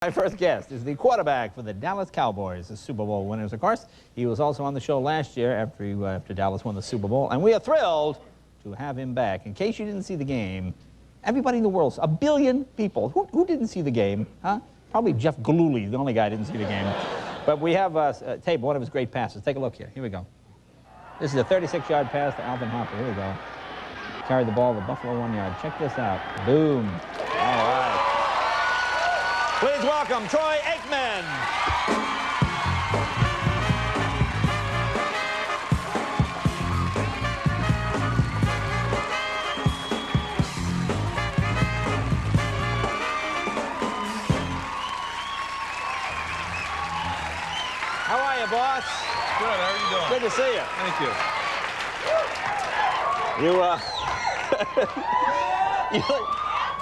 My first guest is the quarterback for the Dallas Cowboys, the Super Bowl winners, of course. He was also on the show last year after Dallas won the Super Bowl, and we are thrilled to have him back. In case you didn't see the game, everybody in the world, 1 billion people, who didn't see the game? Huh? Probably Jeff Gillooly, the only guy who didn't see the game. But we have a tape, one of his great passes. Take a look here. Here we go. This is a 36-yard pass to Alvin Harper. Here we go. Carried the ball to Buffalo 1 yard. Check this out. Boom. All right. Please welcome Troy Aikman. How are you, boss? Good. How are you doing? Good to see you. Thank you.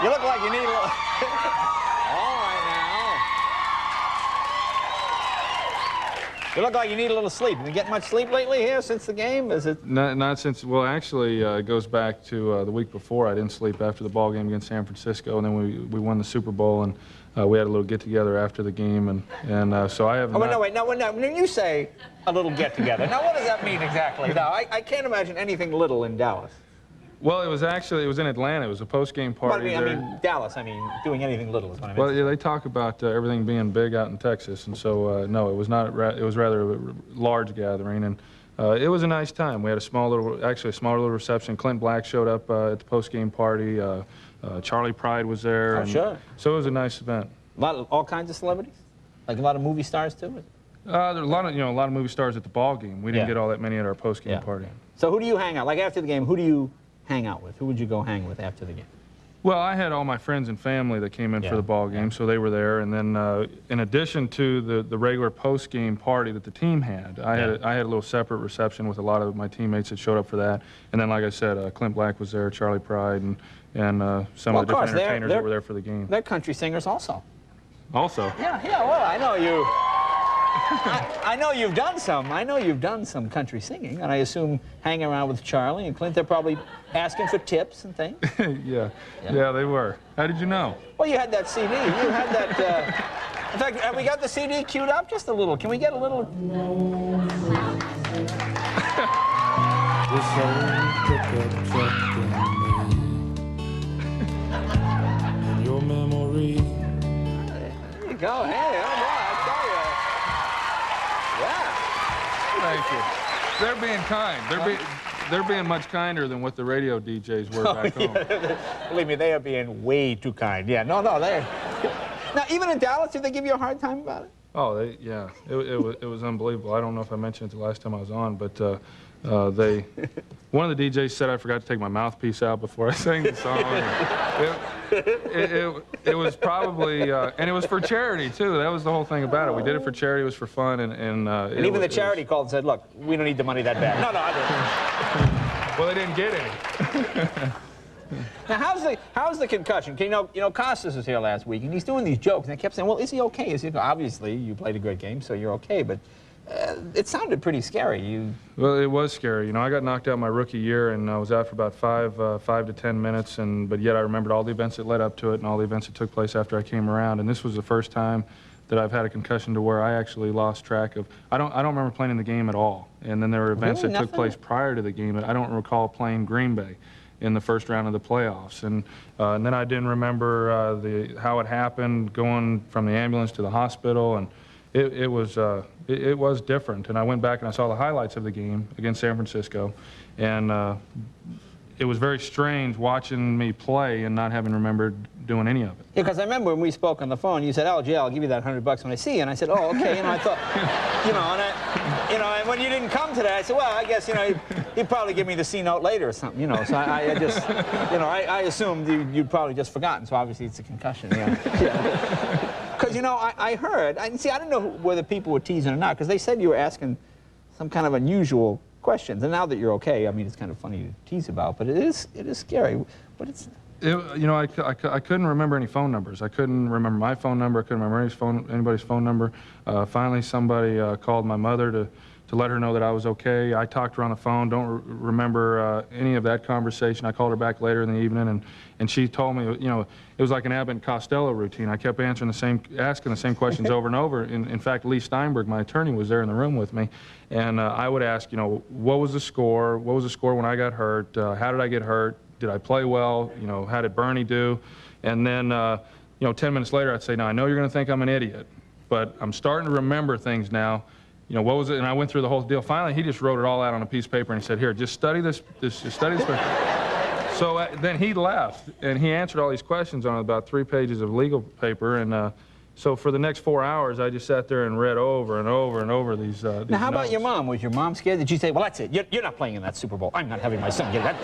You look like you need a little... All right now. You look like you need a little sleep. Have you get much sleep lately here since the game? Is it? Not since. Well, actually, it goes back to the week before. I didn't sleep after the ball game against San Francisco, and then we won the Super Bowl, and we had a little get together after the game, and so I have. Oh, wait, no. When you say a little get together, now what does that mean exactly? Now I can't imagine anything little in Dallas. Well, it was in Atlanta. It was a post-game party. But I mean, Dallas. I mean, doing anything little is what I mean. Well, yeah, they talk about everything being big out in Texas, and so no, it was not. It was rather a large gathering, and it was a nice time. We had a small little reception. Clint Black showed up at the post-game party. Charlie Pride was there. Oh, sure. So it was a nice event. All kinds of celebrities, like a lot of movie stars too. There were a lot of movie stars at the ball game. We didn't get all that many at our post-game party. So who do you hang out? Like after the game, who do you hang out with? Who would you go hang with after the game? Well, I had all my friends and family that came in for the ball game, so they were there. And then, in addition to the regular post-game party that the team had, I had a little separate reception with a lot of my teammates that showed up for that. And then, like I said, Clint Black was there, Charlie Pride, and some of the different entertainers that were there for the game. They're country singers also. Also. Yeah. Well, I know you. I know you've done some. I know you've done some country singing, and I assume hanging around with Charlie and Clint, they're probably asking for tips and things. Yeah, they were. How did you know? Well, you had that CD. You had that. In fact, have we got the CD queued up? Just a little. Can we get a little? In your memory. There you go. Hey, oh boy, I tell you. Yeah. Thank you. They're being kind. They're being much kinder than what the radio DJs were back home. Believe me, they are being way too kind. Yeah, no, they're... Now, even in Dallas, did they give you a hard time about it? Oh, yeah. It was unbelievable. I don't know if I mentioned it the last time I was on, but one of the DJs said I forgot to take my mouthpiece out before I sang the song. It was probably, and it was for charity, too. That was the whole thing about it. We did it for charity. It was for fun. And even the charity called and said, look, we don't need the money that bad. No, I didn't. Well, they didn't get any. Now, how's the concussion? You know, Costas was here last week, and he's doing these jokes, and they kept saying, well, is he okay? Is he okay? Obviously, you played a good game, so you're okay, but it sounded pretty scary. Well, it was scary. You know, I got knocked out my rookie year, and I was out for about 5 to 10 minutes, but yet I remembered all the events that led up to it and all the events that took place after I came around, and this was the first time that I've had a concussion to where I actually lost track of. I don't remember playing in the game at all, and then there were events that took place prior to the game, and I don't recall playing Green Bay in the first round of the playoffs, and then I didn't remember how it happened, going from the ambulance to the hospital, and it was different. And I went back and I saw the highlights of the game against San Francisco, and it was very strange watching me play and not having remembered doing any of it. Yeah, because I remember when we spoke on the phone, you said, "Oh, Jay, I'll give you that $100 when I see you." And I said, "Oh, okay." I thought, and when you didn't come today, I said, "Well, I guess he'd probably give me the C note later or something." So I just, I assumed you'd probably just forgotten. So obviously it's a concussion. Because I heard, I didn't know whether people were teasing or not, because they said you were asking some kind of unusual questions. And now that you're okay, I mean, it's kind of funny to tease about, but it is scary. But it's. I couldn't remember any phone numbers. I couldn't remember my phone number. I couldn't remember anybody's phone number. Finally, somebody called my mother to to let her know that I was okay. I talked to her on the phone. Don't remember any of that conversation. I called her back later in the evening, and she told me, you know, it was like an Abbott and Costello routine. I kept asking the same questions over and over. In fact, Lee Steinberg, my attorney, was there in the room with me, and I would ask, you know, what was the score? What was the score when I got hurt? How did I get hurt? Did I play well? You know, how did Bernie do? And then, you know, 10 minutes later, I'd say, now, I know you're going to think I'm an idiot, but I'm starting to remember things now. You know, what was it? And I went through the whole deal. Finally, he just wrote it all out on a piece of paper and he said, here, just study this, just study this. So then he left, and he answered all these questions on about 3 pages of legal paper, and so for the next 4 hours, I just sat there and read over and over and over these Now, how about your mom? Was your mom scared? Did she say, well, that's it, you're not playing in that Super Bowl. I'm not having my son get that.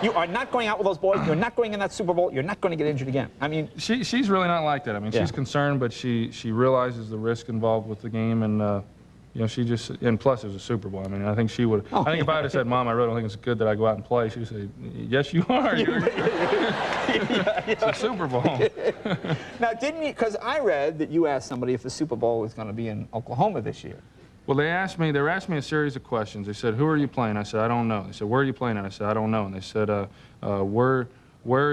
You are not going out with those boys. You're not going in that Super Bowl. You're not going to get injured again. I mean... She's really not like that. I mean, she's concerned, but she realizes the risk involved with the game, and you know, she just, and plus it was a Super Bowl. I mean, I think she would, I think if I had said, Mom, I really don't think it's good that I go out and play, she would say, yes, you are. It's a Super Bowl. Now, didn't you, because I read that you asked somebody if the Super Bowl was going to be in Oklahoma this year. Well, they were asking me a series of questions. They said, who are you playing? I said, I don't know. They said, where are you playing? And I said, I don't know. And they said, where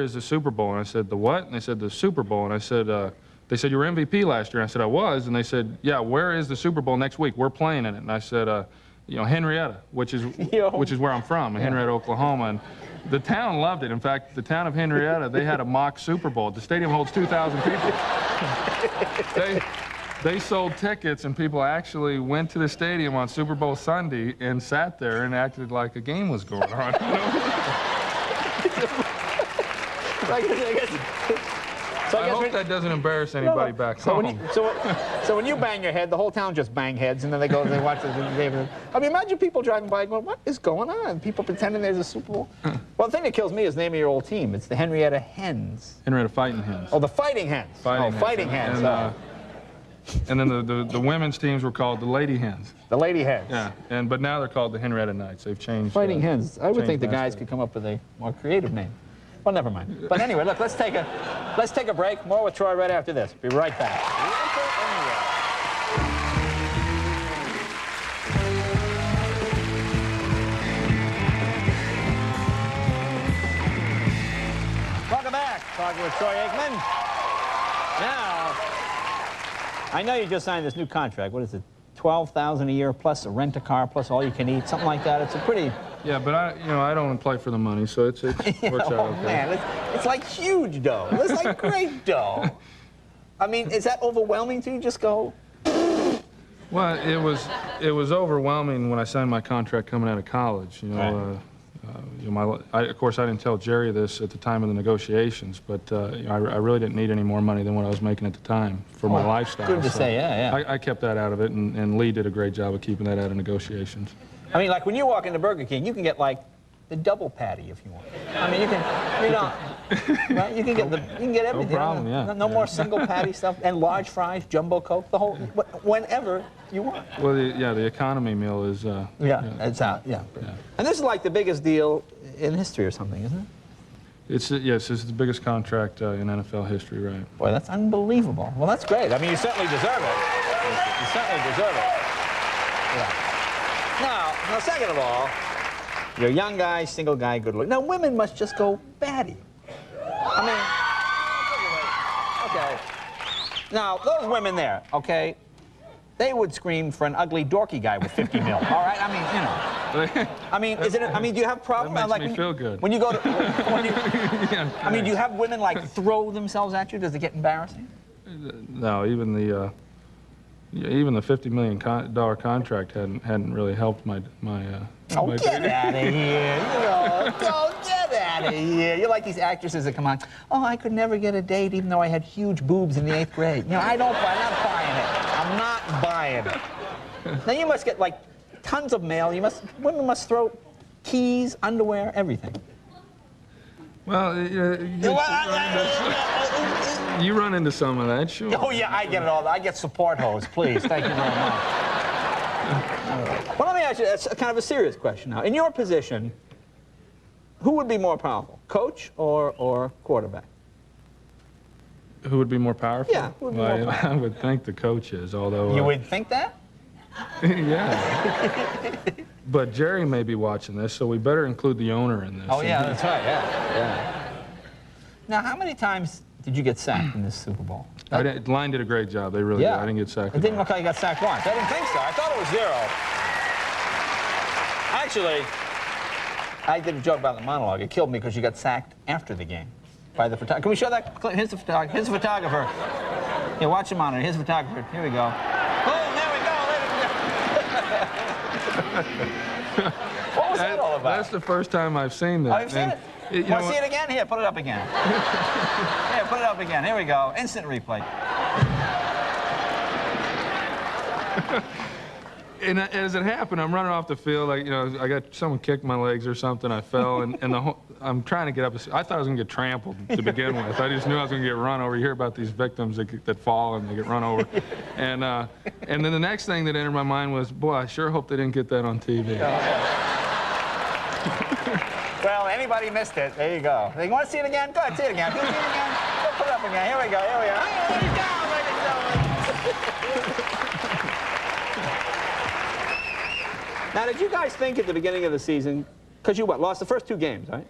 is the Super Bowl? And I said, the what? And they said, the Super Bowl. And I said, they said, you were MVP last year. And I said, I was. And they said, yeah, where is the Super Bowl next week? We're playing in it. And I said, you know, Henrietta, which is where I'm from, in Henrietta, Oklahoma. And the town loved it. In fact, the town of Henrietta, they had a mock Super Bowl. The stadium holds 2,000 people. They sold tickets, and people actually went to the stadium on Super Bowl Sunday and sat there and acted like a game was going on. I hope that doesn't embarrass anybody back home. So when you bang your head, the whole town just bang heads, and then they go and they watch the game. I mean, imagine people driving by going, what is going on? People pretending there's a Super Bowl. Well, the thing that kills me is the name of your old team. It's the Henrietta Hens. Henrietta Fighting Hens. Oh, the Fighting Hens. Fighting Hens. And then the women's teams were called the Lady Hens. The Lady Hens. Yeah, but now they're called the Henrietta Knights. They've changed. Fighting Hens. I would think the guys could come up with a more creative name. Well, never mind. But anyway, look, let's take a break. More with Troy right after this. Be right back. Welcome back. Talking with Troy Aikman. Now, I know you just signed this new contract. What is it? $12,000 a year plus a rent-a-car plus all you can eat, something like that. It's a pretty... Yeah, but I don't play for the money, so it works out okay. Man, it's like huge dough. It's like great dough. I mean, is that overwhelming to you? Just go... Well, it was overwhelming when I signed my contract coming out of college. You know, of course, I didn't tell Jerry this at the time of the negotiations, but you know, I really didn't need any more money than what I was making at the time for my lifestyle. Good to say, yeah. I kept that out of it, and Lee did a great job of keeping that out of negotiations. I mean, like when you walk into Burger King, you can get like the double patty if you want. I mean, you can, right? You can get everything. No problem, yeah. No more single patty stuff, and large fries, jumbo Coke, the whole, whenever you want. Well, the economy meal is. It's out. Yeah. And this is like the biggest deal in history or something, isn't it? Yes, it's the biggest contract in NFL history, right? Boy, that's unbelievable. Well, that's great. I mean, you certainly deserve it. You certainly deserve it. Yeah. Now, second of all, you're a young guy, single guy, good looking. Now, women must just go batty. I mean, okay. Now, those women there, okay, they would scream for an ugly, dorky guy with 50 mil. All right? I mean, you know. I mean, do you have problems? That makes me feel good. When you go to, I mean, do you have women, like, throw themselves at you? Does it get embarrassing? No, even the $50 million contract hadn't really helped my Oh, get out of here! You know, get out of here! You're like these actresses that come on. Oh, I could never get a date, even though I had huge boobs in the 8th grade. You know, I'm not buying it. I'm not buying it. Now you must get like tons of mail. Women must throw keys, underwear, everything. Well, you run into some of that, sure. Oh, yeah, I get it all. I get support hose, please. Thank you very much. Well, let me ask you, that's kind of a serious question now. In your position, who would be more powerful, coach or quarterback? Who would be more powerful? Yeah, who would be more powerful? I would think the coach is, although... You would think that? Yeah. But Jerry may be watching this, so we better include the owner in this. Oh, yeah, that's right, yeah. Now, how many times did you get sacked in this Super Bowl? Line did a great job. They really did. I didn't get sacked. It didn't look like you got sacked once. I didn't think so. I thought it was 0. Actually, I did a joke about the monologue. It killed me because you got sacked after the game by the photographer. Can we show that clip? Here's the photographer. Yeah, watch the monitor. Here's the photographer. Here we go. Boom, there we go. What was that all about? That's the first time I've seen that. Oh, you've seen it? You want to see it again? Here, put it up again. Here, put it up again. Here we go. Instant replay. And as it happened, I'm running off the field, like, you know, I got someone kicked my legs or something. I fell, and the whole, I'm trying to get up. I thought I was going to get trampled to begin with. I just knew I was going to get run over. You hear about these victims that fall and they get run over. And then the next thing that entered my mind was, boy, I sure hope they didn't get that on TV. Well, anybody missed it. There you go. You want to see it again? Go ahead, see it again. See it again? Go put it up again. Here we go. Here we go. Hey, he's down, ladies and gentlemen. Now, did you guys think at the beginning of the season, because you lost the first 2 games, right?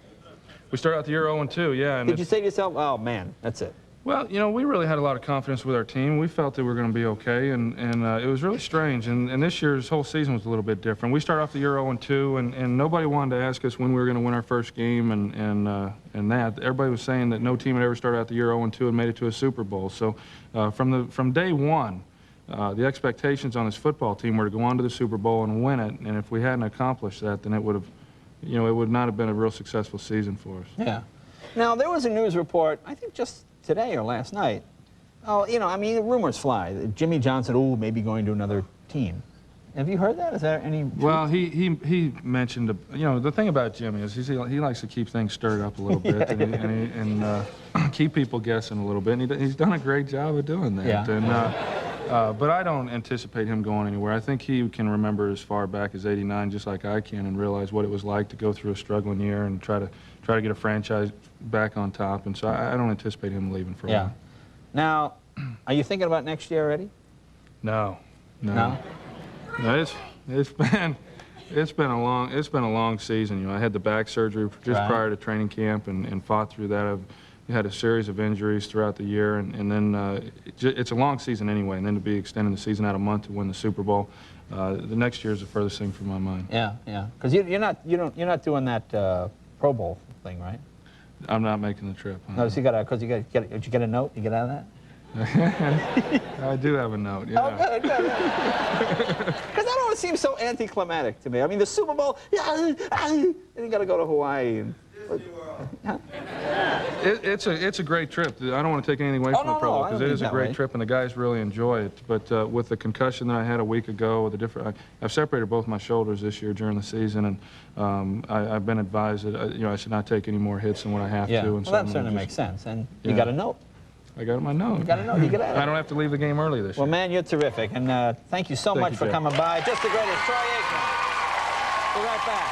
We started out the year 0-2, yeah. And did you say to yourself, oh, man, that's it? Well, you know, we really had a lot of confidence with our team. We felt that we were going to be okay, and it was really strange. And this year's whole season was a little bit different. We started off the year 0-2, and nobody wanted to ask us when we were going to win our first game, and that. Everybody was saying that no team had ever started out the year 0-2 and made it to a Super Bowl. So from day one, the expectations on this football team were to go on to the Super Bowl and win it. And if we hadn't accomplished that, then it would have, you know, it would not have been a real successful season for us. Yeah. Now, there was a news report, I think just today or last night. Oh, you know, I mean, the rumors fly. Jimmy Johnson, oh, maybe going to another team. Have you heard that? Is there any truth? Well, he mentioned, you know, the thing about Jimmy is he likes to keep things stirred up a little bit and keep people guessing a little bit. And he's done a great job of doing that. Yeah. And, but I don't anticipate him going anywhere. I think he can remember as far back as '89, just like I can, and realize what it was like to go through a struggling year and try to get a franchise back on top. And so I don't anticipate him leaving for a while. Now, are you thinking about next year already? No. No? No, it's been a long season. You know, I had the back surgery just prior to training camp and fought through that. I've had a series of injuries throughout the year, and then it's a long season anyway. And then to be extending the season out a month to win the Super Bowl, the next year is the furthest thing from my mind. Yeah, yeah. Because you're not doing that Pro Bowl thing, right? I'm not making the trip. No, so did you get a note? You get out of that? I do have a note, yeah. Oh, good, good. Because that always seems so anticlimactic to me. I mean, the Super Bowl, and you got to go to Hawaii. And, It's a great trip. I don't want to take anything away from the Pro Bowl because it is a great trip and the guys really enjoy it. But with the concussion that I had a week ago, I've separated both my shoulders this year during the season, and I've been advised that I should not take any more hits than what I have to. And well, that certainly makes sense. And you got a note. I got my note. You got a note. You get out of it. I don't have to leave the game early this year. Well, man, you're terrific, and thank you so much for coming by. Just the greatest, Troy Aikman. Be right back.